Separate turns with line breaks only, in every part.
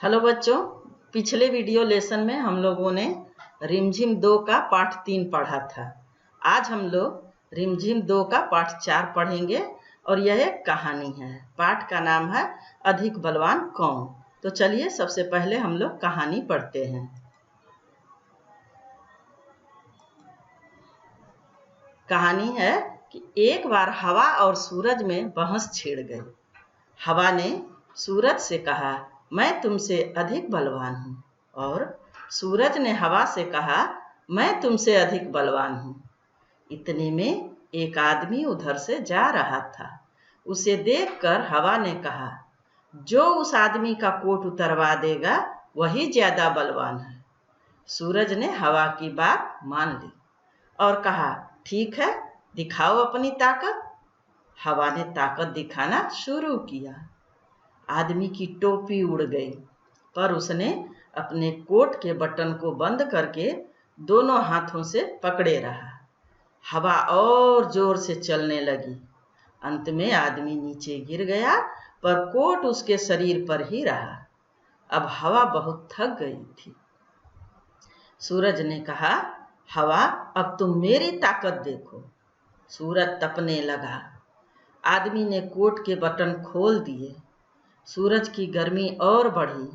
Hello बच्चों, पिछले video lesson में हम लोगों ने रिमझिम 2 का पाठ 3 पढ़ा था। आज हम लोग रिमझिम 2 का पाठ 4 पढ़ेंगे और यह एक कहानी है। पाठ का नाम है अधिक बलवान कौन। तो चलिए सबसे पहले हम लोग कहानी पढ़ते हैं। कहानी है कि एक बार हवा और सूरज में बहस छिड़ गई। हवा ने सूरज से कहा, मैं तुमसे अधिक बलवान हूँ, और सूरज ने हवा से कहा, मैं तुमसे अधिक बलवान हूँ। इतने में एक आदमी उधर से जा रहा था। उसे देखकर हवा ने कहा, जो उस आदमी का कोट उतरवा देगा वही ज्यादा बलवान है। सूरज ने हवा की बात मान ली और कहा, ठीक है, दिखाओ अपनी ताकत। हवा ने ताकत दिखाना शुरू किया। आदमी की टोपी उड़ गई, पर उसने अपने कोट के बटन को बंद करके दोनों हाथों से पकड़े रहा। हवा और जोर से चलने लगी। अंत में आदमी नीचे गिर गया, पर कोट उसके शरीर पर ही रहा। अब हवा बहुत थक गई थी। सूरज ने कहा, हवा, अब तुम मेरी ताकत देखो। सूरज तपने लगा। आदमी ने कोट के बटन खोल दिए। सूरज की गर्मी और बढ़ी।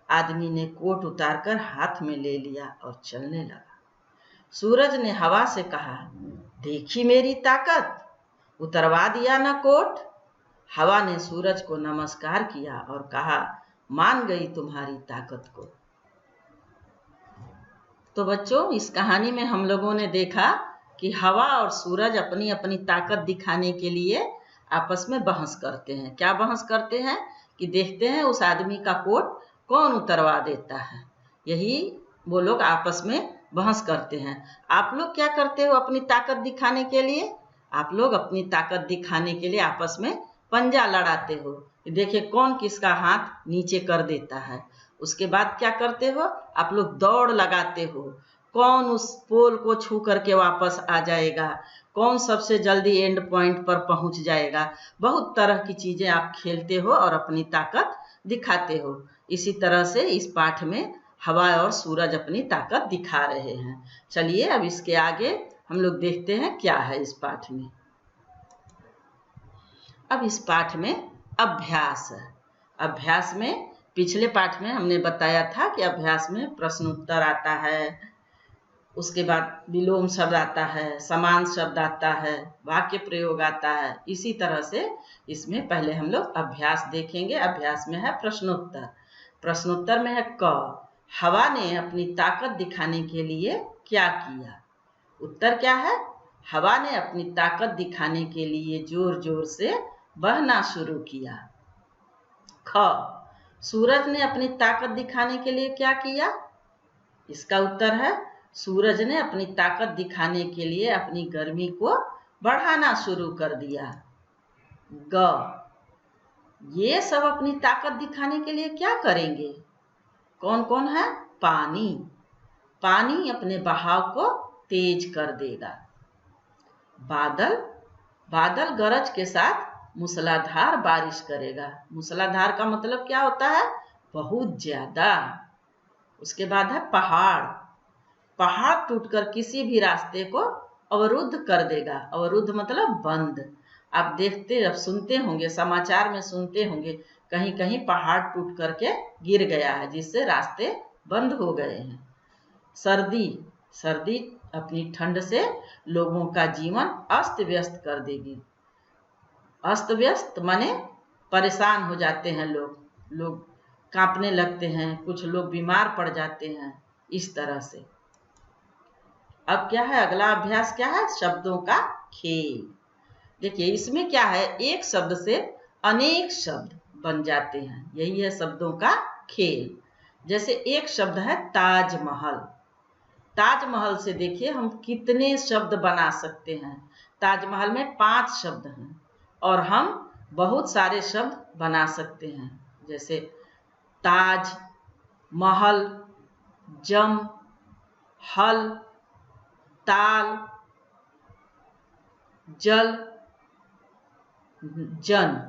आदमी ने कोट उतारकर हाथ में ले लिया और चलने लगा। सूरज ने हवा से कहा, देखी मेरी ताकत, उतरवा दिया ना कोट। हवा ने सूरज को नमस्कार किया और कहा, मान गई तुम्हारी ताकत को। तो बच्चों, इस कहानी में हम लोगों ने देखा कि हवा और सूरज अपनी अपनी ताकत दिखाने के लिए आपस में बहस करते हैं। क्या बहस करते हैं कि देखते हैं उस आदमी का कोट कौन उतरवा देता है। यही वो लोग आपस में बहस करते हैं। आप लोग क्या करते हो अपनी ताकत दिखाने के लिए? आप लोग अपनी ताकत दिखाने के लिए आपस में पंजा लड़ाते हो। देखिए कौन किसका हाथ नीचे कर देता है। उसके बाद क्या करते हो? आप लोग दौड़ लगाते हो, कौन उस पोल को छू करके वापस आ जाएगा, कौन सबसे जल्दी एंड पॉइंट पर पहुंच जाएगा। बहुत तरह की चीजें आप खेलते हो और अपनी ताकत दिखाते हो। इसी तरह से इस पाठ में हवा और सूरज अपनी ताकत दिखा रहे हैं। चलिए अब इसके आगे हम लोग देखते हैं क्या है इस पाठ में। अब इस पाठ में अभ्यास है। अभ्यास में पिछले पाठ में हमने बताया था कि अभ्यास में प्रश्न उत्तर आता है, उसके बाद विलोम शब्द आता है, समान शब्द आता है, वाक्य प्रयोग आता है। इसी तरह से इसमें पहले हम लोग अभ्यास देखेंगे। अभ्यास में है प्रश्नोत्तर। प्रश्नोत्तर में है क, हवा ने अपनी ताकत दिखाने के लिए क्या किया। उत्तर क्या है? हवा ने अपनी ताकत दिखाने के लिए जोर जोर से बहना शुरू किया। ख, सूरज ने अपनी ताकत दिखाने के लिए क्या किया। इसका उत्तर है, सूरज ने अपनी ताकत दिखाने के लिए अपनी गर्मी को बढ़ाना शुरू कर दिया। ग, ये सब अपनी ताकत दिखाने के लिए क्या करेंगे? कौन कौन है? पानी। पानी अपने बहाव को तेज कर देगा। बादल, बादल गरज के साथ मूसलाधार बारिश करेगा। मूसलाधार का मतलब क्या होता है? बहुत ज्यादा। उसके बाद है पहाड़। पहाड़ टूटकर किसी भी रास्ते को अवरुद्ध कर देगा। अवरुद्ध मतलब बंद। आप देखते, अब सुनते होंगे, समाचार में सुनते होंगे, कहीं कहीं पहाड़ टूट करके गिर गया है, जिससे रास्ते बंद हो गए हैं। सर्दी, सर्दी अपनी ठंड से लोगों का जीवन अस्त व्यस्त कर देगी। अस्त व्यस्त माने परेशान हो जाते हैं लोग कांपने लगते हैं, कुछ लोग बीमार पड़ जाते हैं। इस तरह से अब क्या है, अगला अभ्यास क्या है? शब्दों का खेल। देखिए इसमें क्या है, एक शब्द से अनेक शब्द बन जाते हैं। यही है शब्दों का खेल। जैसे एक शब्द है ताजमहल। ताजमहल से देखिए हम कितने शब्द बना सकते हैं। ताजमहल में 5 शब्द हैं और हम बहुत सारे शब्द बना सकते हैं। जैसे ताज, महल, जम, हल, ताल, जल, जन,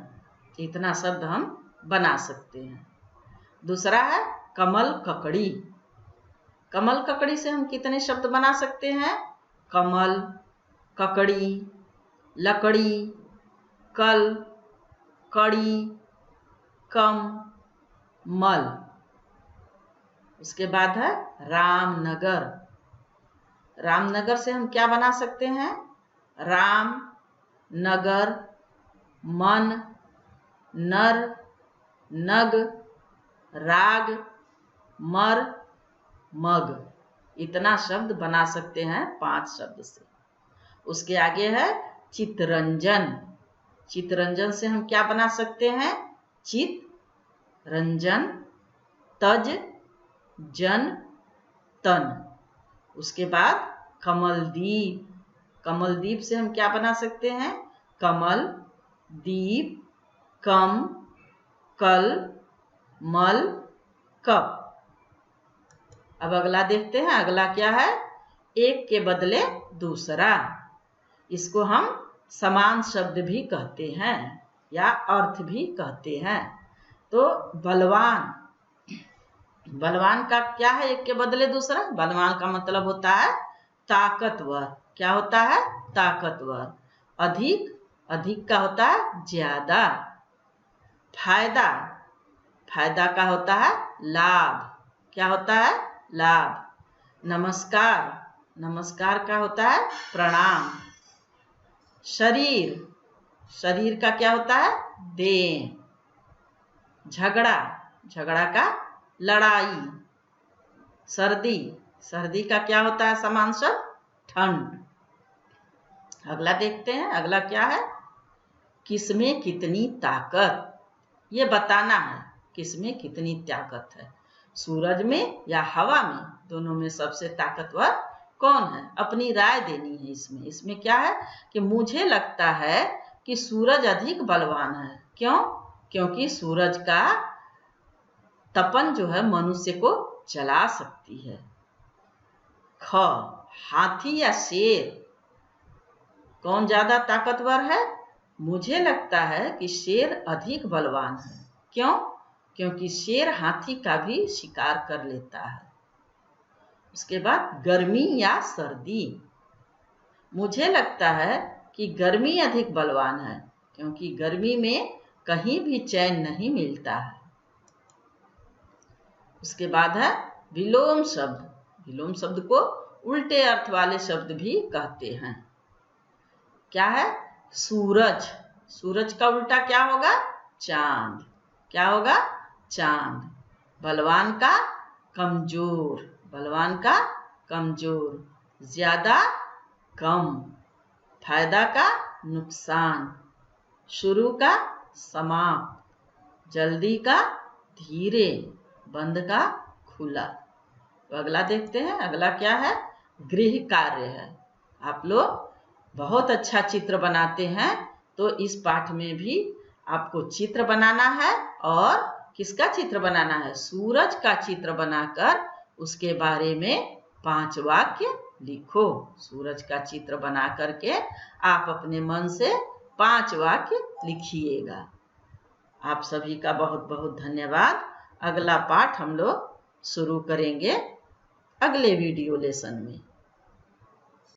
इतना शब्द हम बना सकते हैं। दूसरा है कमल ककड़ी। कमल ककड़ी से हम कितने शब्द बना सकते हैं? कमल, ककड़ी, लकड़ी, कल, कड़ी, कम, मल। उसके बाद है रामनगर। रामनगर से हम क्या बना सकते हैं? राम, नगर, मन, नर, नग, राग, मर, मग। इतना शब्द बना सकते हैं 5 शब्द से। उसके आगे है चितरंजन। चितरंजन से हम क्या बना सकते हैं? चित, रंजन, तज, जन, तन। उसके बाद कमलदीप। कमलदीप से हम क्या बना सकते हैं? कमल, दीप, कम, कल, मल, कप। अब अगला देखते हैं। अगला क्या है? एक के बदले दूसरा। इसको हम समान शब्द भी कहते हैं या अर्थ भी कहते हैं। तो बलवान, बलवान का क्या है? एक के बदले दूसरा। बलवान का मतलब होता है ताकतवर। क्या होता है? ताकतवर। अधिक, अधिक का होता है ज्यादा। फायदा, फायदा का होता है लाभ। क्या होता है? लाभ। नमस्कार, नमस्कार का होता है प्रणाम। शरीर, शरीर का क्या होता है? देह। झगड़ा, झगड़ा का लड़ाई। सर्दी, सर्दी का क्या होता है समान शब्द? ठंड। अगला देखते हैं। अगला क्या है? किसमें कितनी ताकत। ये बताना है किसमें कितनी ताकत है। सूरज में या हवा में, दोनों में सबसे ताकतवर कौन है? अपनी राय देनी है इसमें। इसमें क्या है कि मुझे लगता है कि सूरज अधिक बलवान है। क्यों? क्योंकि सूरज का तपन जो है मनुष्य को जला सकती है। ख, हाथी या शेर, कौन ज्यादा ताकतवर है? मुझे लगता है कि शेर अधिक बलवान है। क्यों? क्योंकि शेर हाथी का भी शिकार कर लेता है। उसके बाद गर्मी या सर्दी, मुझे लगता है कि गर्मी अधिक बलवान है, क्योंकि गर्मी में कहीं भी चैन नहीं मिलता है। उसके बाद है विलोम शब्द। विलोम शब्द को उल्टे अर्थ वाले शब्द भी कहते हैं। क्या है? सूरज, सूरज का उल्टा क्या होगा? चांद। क्या होगा? चांद। बलवान का कमजोर, बलवान का कमजोर। ज्यादा, कम। फायदा का नुकसान। शुरू का समाप्त। जल्दी का धीरे। बंद का खुला। तो अगला देखते हैं। अगला क्या है? गृह कार्य है। आप लोग बहुत अच्छा चित्र बनाते हैं, तो इस पाठ में भी आपको चित्र बनाना है। और किसका चित्र बनाना है? सूरज का चित्र बनाकर उसके बारे में 5 वाक्य लिखो। सूरज का चित्र बना करके आप अपने मन से 5 वाक्य लिखिएगा। आप सभी का बहुत बहुत धन्यवाद। अगला पाठ हम लोग शुरू करेंगे अगले वीडियो लेसन में।